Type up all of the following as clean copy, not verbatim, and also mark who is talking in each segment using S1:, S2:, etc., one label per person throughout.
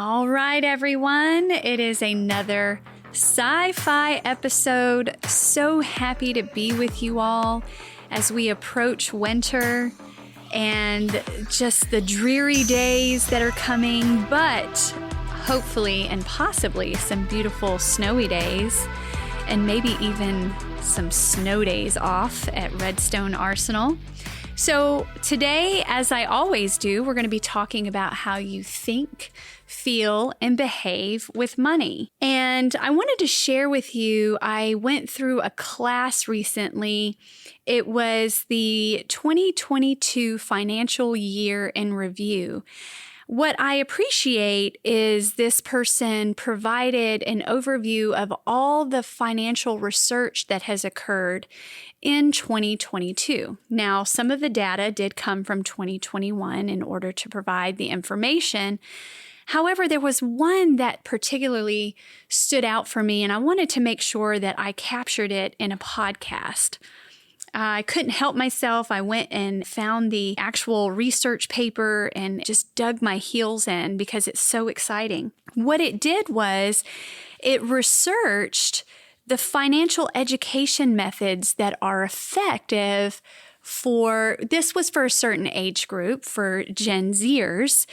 S1: All right, everyone. It is another sci-fi episode. So happy to be with you all as we approach winter and just the dreary days that are coming, but hopefully and possibly some beautiful snowy days and maybe even some snow days off at Redstone Arsenal. So today, as I always do, we're going to be talking about how you think, feel, and behave with money. And I wanted to share with you, I went through a class recently. It was the 2022 financial year in review. What I appreciate is this person provided an overview of all the financial research that has occurred in 2022. Now, some of the data did come from 2021 in order to provide the information. However, there was one that particularly stood out for me, and I wanted to make sure that I captured it in a podcast. I couldn't help myself. I went and found the actual research paper and just dug my heels in because it's so exciting. What it did was it researched the financial education methods that are effective this was for a certain age group, for Gen Zers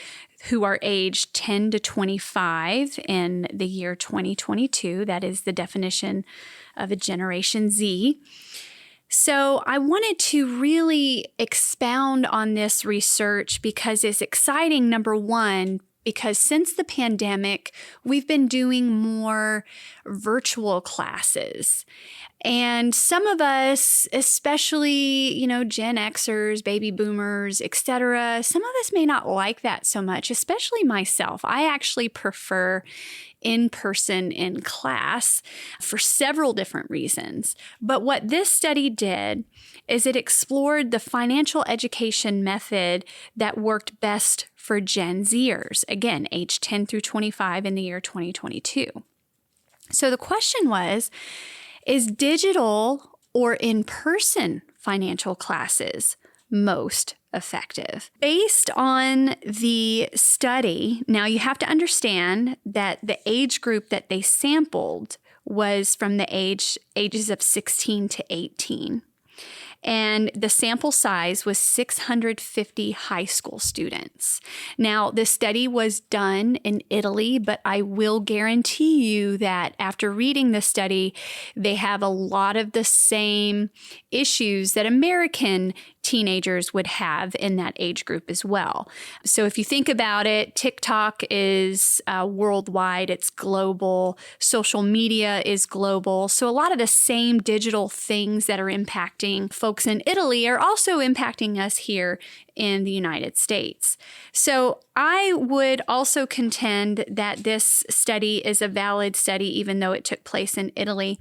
S1: who are aged 10 to 25 in the year 2022. That is the definition of a Generation Z. So I wanted to really expound on this research because it's exciting, number one, because since the pandemic, we've been doing more virtual classes. And some of us, especially, Gen Xers, baby boomers, etc., some of us may not like that so much, especially myself. I actually prefer in-person in class for several different reasons. But what this study did is it explored the financial education method that worked best for Gen Zers, again, age 10 through 25 in the year 2022. So the question was, is digital or in-person financial classes most effective? Based on the study, now you have to understand that the age group that they sampled was from the ages of 16 to 18. And the sample size was 650 high school students. Now, the study was done in Italy, but I will guarantee you that after reading the study, they have a lot of the same issues that American teenagers would have in that age group as well. So if you think about it, TikTok is worldwide, it's global, social media is global. So a lot of the same digital things that are impacting folks in Italy are also impacting us here in the United States. So I would also contend that this study is a valid study, even though it took place in Italy,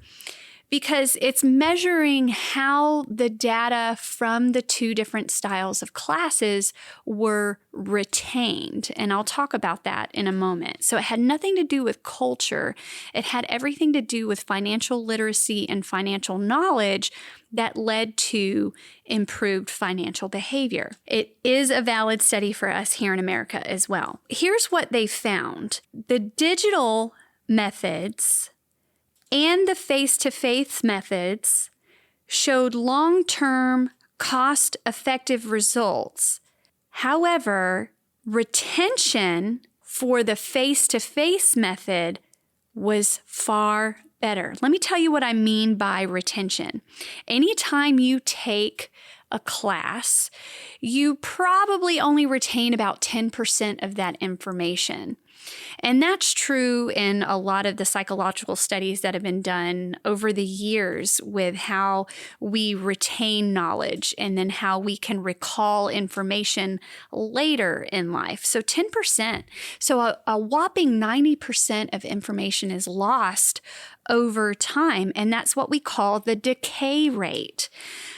S1: because it's measuring how the data from the two different styles of classes were retained. And I'll talk about that in a moment. So it had nothing to do with culture. It had everything to do with financial literacy and financial knowledge that led to improved financial behavior. It is a valid study for us here in America as well. Here's what they found. The digital methods and the face-to-face methods showed long-term cost-effective results. However, retention for the face-to-face method was far better. Let me tell you what I mean by retention. Anytime you take a class, you probably only retain about 10% of that information. And that's true in a lot of the psychological studies that have been done over the years with how we retain knowledge and then how we can recall information later in life. So 10%. So a whopping 90% of information is lost over time, and that's what we call the decay rate.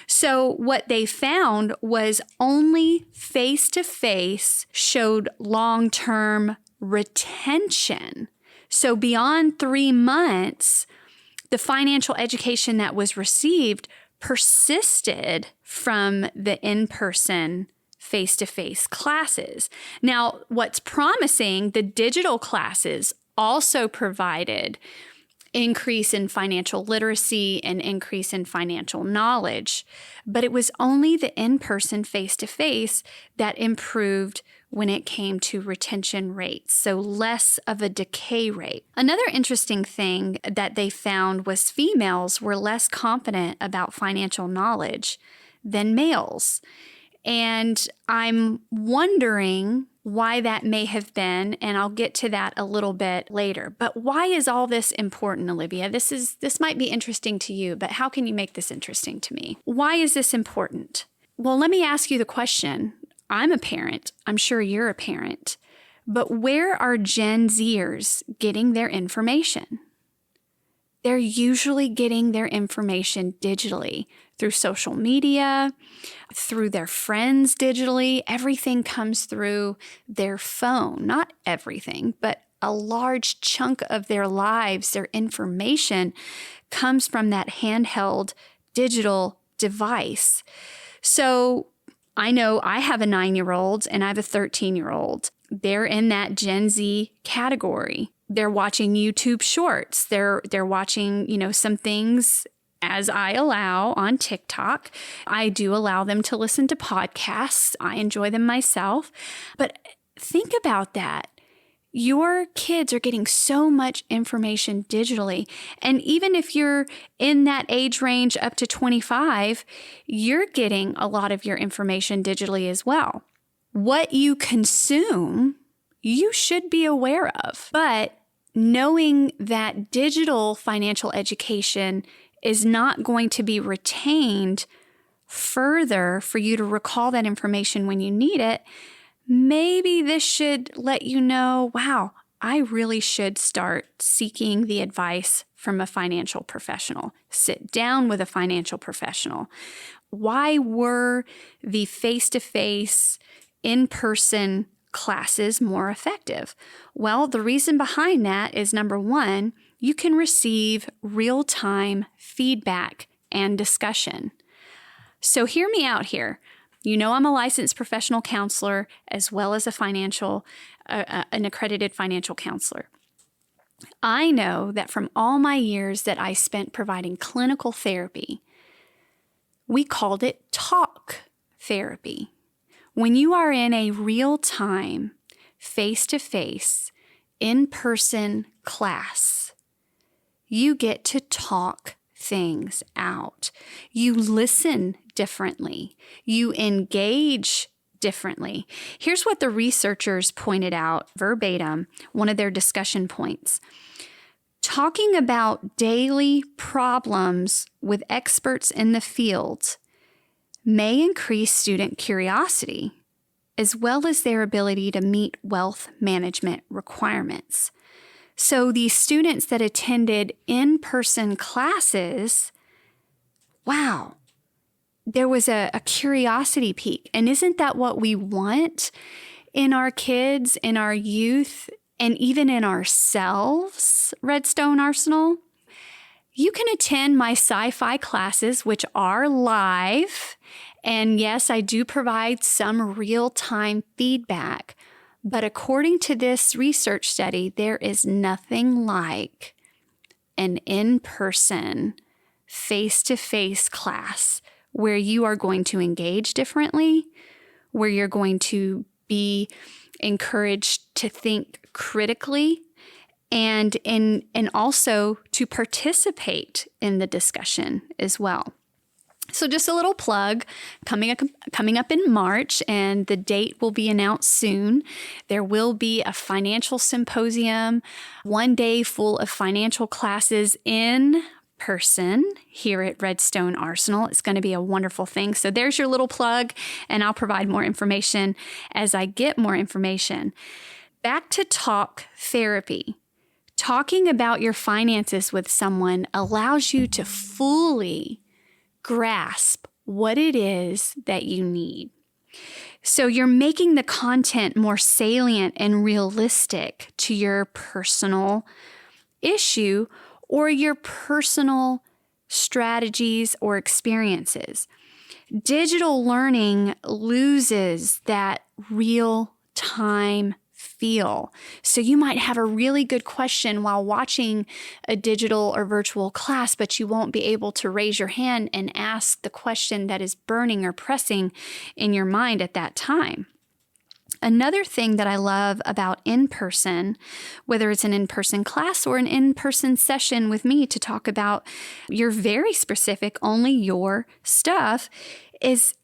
S1: So what they found was only face-to-face showed long-term retention. So beyond 3 months, the financial education that was received persisted from the in-person face-to-face classes. Now, what's promising, the digital classes also provided increase in financial literacy and increase in financial knowledge, but it was only the in-person face-to-face that improved when it came to retention rates, so less of a decay rate. Another interesting thing that they found was females were less confident about financial knowledge than males. And I'm wondering why that may have been, and I'll get to that a little bit later. But why is all this important, Olivia? This might be interesting to you, but how can you make this interesting to me? Why is this important? Well, let me ask you the question. I'm a parent. I'm sure you're a parent. But where are Gen Zers getting their information? They're usually getting their information digitally through social media, through their friends digitally. Everything comes through their phone. Not everything, but a large chunk of their lives, their information comes from that handheld digital device. So I know I have a 9-year-old and I have a 13-year-old. They're in that Gen Z category. They're watching YouTube shorts. They're watching, some things as I allow on TikTok. I do allow them to listen to podcasts. I enjoy them myself. But think about that. Your kids are getting so much information digitally. And even if you're in that age range up to 25, you're getting a lot of your information digitally as well. What you consume, you should be aware of. But knowing that digital financial education is not going to be retained further for you to recall that information when you need it, maybe this should let you know, wow, I really should start seeking the advice from a financial professional. Sit down with a financial professional. Why were the face-to-face, in-person classes more effective? Well, the reason behind that is, number one, you can receive real-time feedback and discussion. So hear me out here. You know I'm a licensed professional counselor as well as an accredited financial counselor. I know that from all my years that I spent providing clinical therapy, we called it talk therapy. When you are in a real-time, face-to-face, in-person class, you get to talk things out. You listen differently. You engage differently. Here's what the researchers pointed out verbatim, one of their discussion points. Talking about daily problems with experts in the field may increase student curiosity, as well as their ability to meet wealth management requirements. So these students that attended in-person classes, wow, there was a curiosity peak. And isn't that what we want in our kids, in our youth, and even in ourselves, Redstone Arsenal? You can attend my sci-fi classes, which are live. And yes, I do provide some real-time feedback. But according to this research study, there is nothing like an in-person, face-to-face class where you are going to engage differently, where you're going to be encouraged to think critically, and also to participate in the discussion as well. So just a little plug, coming up in March, and the date will be announced soon. There will be a financial symposium, one day full of financial classes in person here at Redstone Arsenal. It's going to be a wonderful thing. So there's your little plug, and I'll provide more information as I get more information. Back to talk therapy. Talking about your finances with someone allows you to fully grasp what it is that you need. So you're making the content more salient and realistic to your personal issue or your personal strategies or experiences. Digital learning loses that real time feel. So you might have a really good question while watching a digital or virtual class, but you won't be able to raise your hand and ask the question that is burning or pressing in your mind at that time. Another thing that I love about in-person, whether it's an in-person class or an in-person session with me to talk about your very specific, only your stuff, is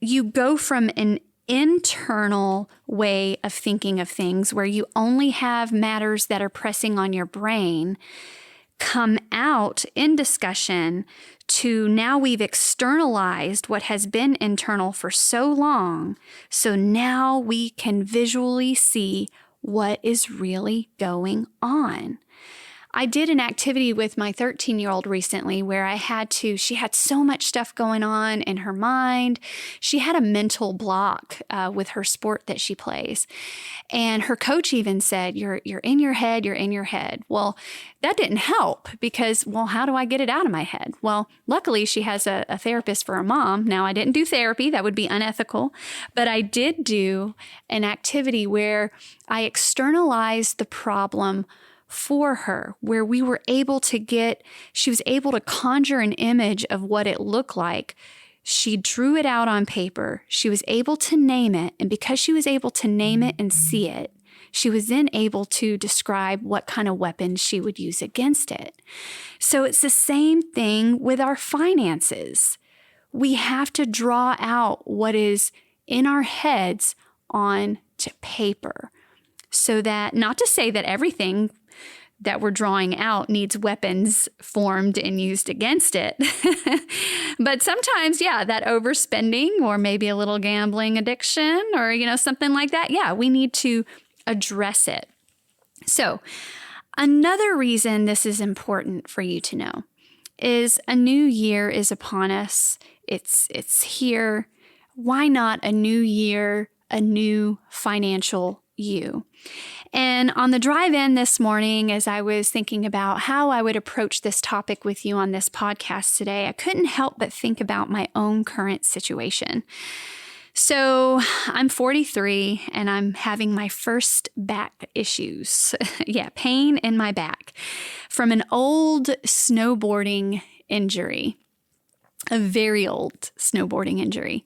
S1: you go from an internal way of thinking of things where you only have matters that are pressing on your brain, come out in discussion to now we've externalized what has been internal for so long. So now we can visually see what is really going on. I did an activity with my 13-year-old recently where she had so much stuff going on in her mind. She had a mental block with her sport that she plays. And her coach even said, you're in your head, you're in your head. Well, that didn't help because, well, how do I get it out of my head? Well, luckily she has a therapist for her mom. Now, I didn't do therapy. That would be unethical. But I did do an activity where I externalized the problem for her, where she was able to conjure an image of what it looked like. She drew it out on paper. She was able to name it. And because she was able to name it and see it, she was then able to describe what kind of weapons she would use against it. So it's the same thing with our finances. We have to draw out what is in our heads onto paper. So that, not to say that everything that we're drawing out needs weapons formed and used against it. But sometimes, that overspending or maybe a little gambling addiction or, something like that. We need to address it. So another reason this is important for you to know is a new year is upon us. It's here. Why not a new year, a new financial you? And on the drive-in this morning, as I was thinking about how I would approach this topic with you on this podcast today, I couldn't help but think about my own current situation. So I'm 43 and I'm having my first back issues. Pain in my back from an old snowboarding injury, a very old snowboarding injury.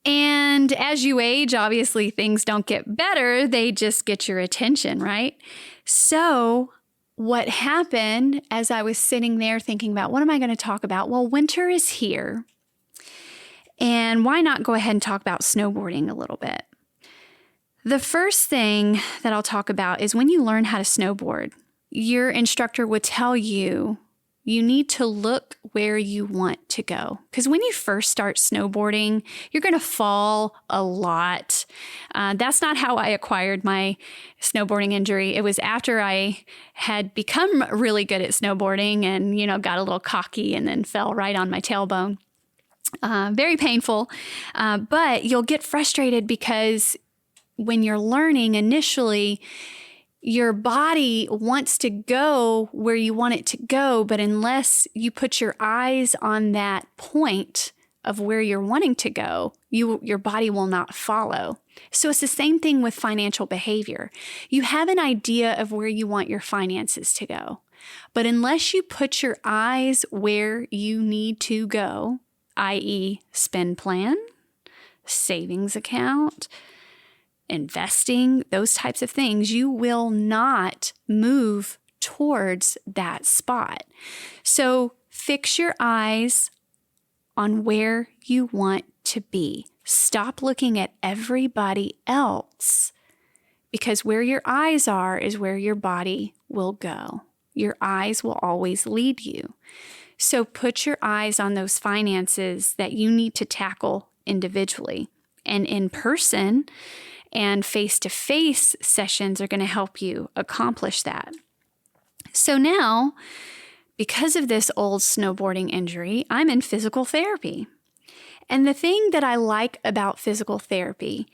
S1: And as you age, obviously things don't get better. They just get your attention, right? So what happened as I was sitting there thinking about what am I going to talk about? Well, winter is here. And why not go ahead and talk about snowboarding a little bit? The first thing that I'll talk about is when you learn how to snowboard, your instructor would tell you need to look where you want to go. Because when you first start snowboarding, you're going to fall a lot. That's not how I acquired my snowboarding injury. It was after I had become really good at snowboarding and, got a little cocky and then fell right on my tailbone. Very painful. But you'll get frustrated because when you're learning initially, your body wants to go where you want it to go, but unless you put your eyes on that point of where you're wanting to go, your body will not follow. So it's the same thing with financial behavior. You have an idea of where you want your finances to go, but unless you put your eyes where you need to go, i.e. spend plan, savings account, investing, those types of things, you will not move towards that spot. So fix your eyes on where you want to be. Stop looking at everybody else because where your eyes are is where your body will go. Your eyes will always lead you. So put your eyes on those finances that you need to tackle individually. And in person and face-to-face sessions are going to help you accomplish that. So now, because of this old snowboarding injury, I'm in physical therapy. And the thing that I like about physical therapy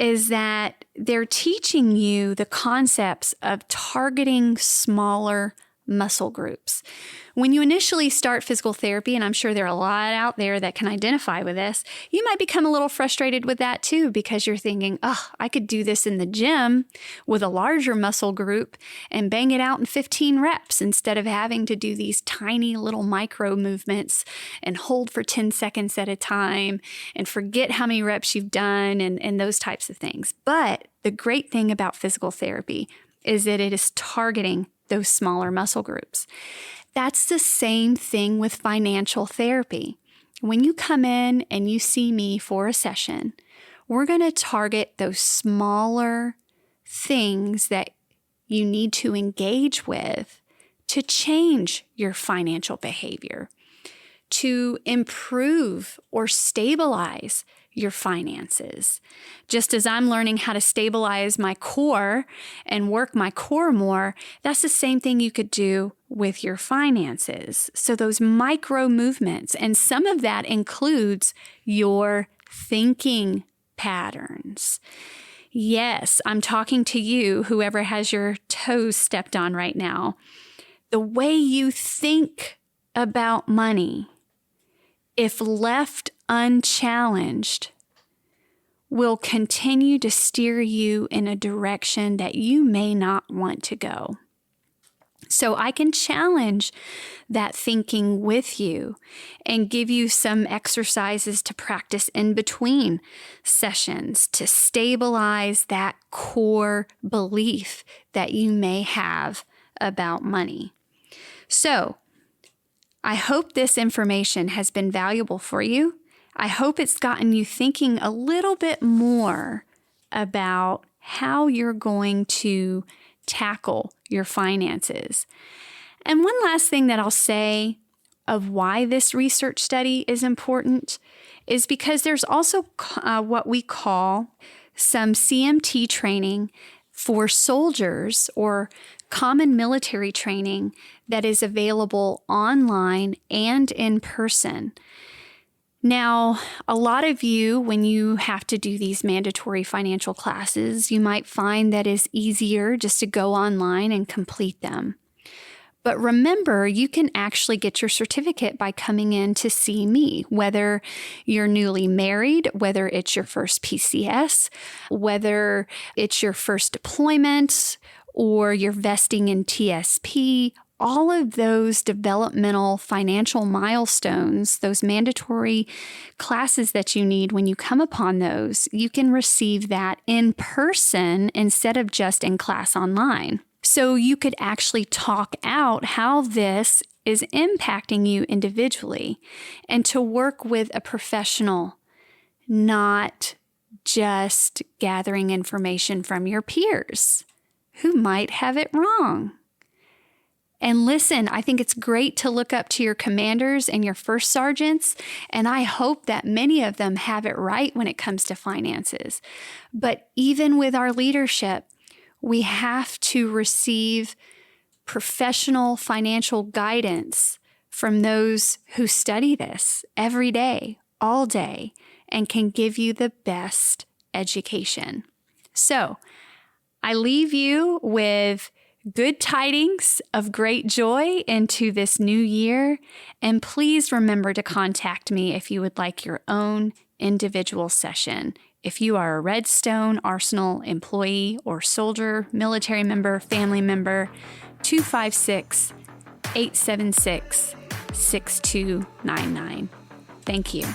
S1: is that they're teaching you the concepts of targeting smaller muscle groups. When you initially start physical therapy, and I'm sure there are a lot out there that can identify with this, you might become a little frustrated with that too, because you're thinking, oh, I could do this in the gym with a larger muscle group and bang it out in 15 reps instead of having to do these tiny little micro movements and hold for 10 seconds at a time and forget how many reps you've done and those types of things. But the great thing about physical therapy is that it is targeting those smaller muscle groups. That's the same thing with financial therapy. When you come in and you see me for a session, we're going to target those smaller things that you need to engage with to change your financial behavior, to improve or stabilize your finances. Just as I'm learning how to stabilize my core and work my core more, that's the same thing you could do with your finances. So those micro movements, and some of that includes your thinking patterns. Yes, I'm talking to you, whoever has your toes stepped on right now. The way you think about money, if left unchallenged, will continue to steer you in a direction that you may not want to go. So I can challenge that thinking with you and give you some exercises to practice in between sessions to stabilize that core belief that you may have about money. So I hope this information has been valuable for you. I hope it's gotten you thinking a little bit more about how you're going to tackle your finances. And one last thing that I'll say of why this research study is important is because there's also what we call some CMT training for soldiers or common military training that is available online and in person. Now, a lot of you, when you have to do these mandatory financial classes, you might find that it's easier just to go online and complete them. But remember, you can actually get your certificate by coming in to see me, whether you're newly married, whether it's your first PCS, whether it's your first deployment, or you're vesting in TSP. All of those developmental financial milestones, those mandatory classes that you need when you come upon those, you can receive that in person instead of just in class online. So you could actually talk out how this is impacting you individually and to work with a professional, not just gathering information from your peers who might have it wrong. And listen, I think it's great to look up to your commanders and your first sergeants, and I hope that many of them have it right when it comes to finances. But even with our leadership, we have to receive professional financial guidance from those who study this every day, all day, and can give you the best education. So I leave you with good tidings of great joy into this new year. And please remember to contact me if you would like your own individual session. If you are a Redstone Arsenal employee or soldier, military member, family member, 256-876-6299. Thank you.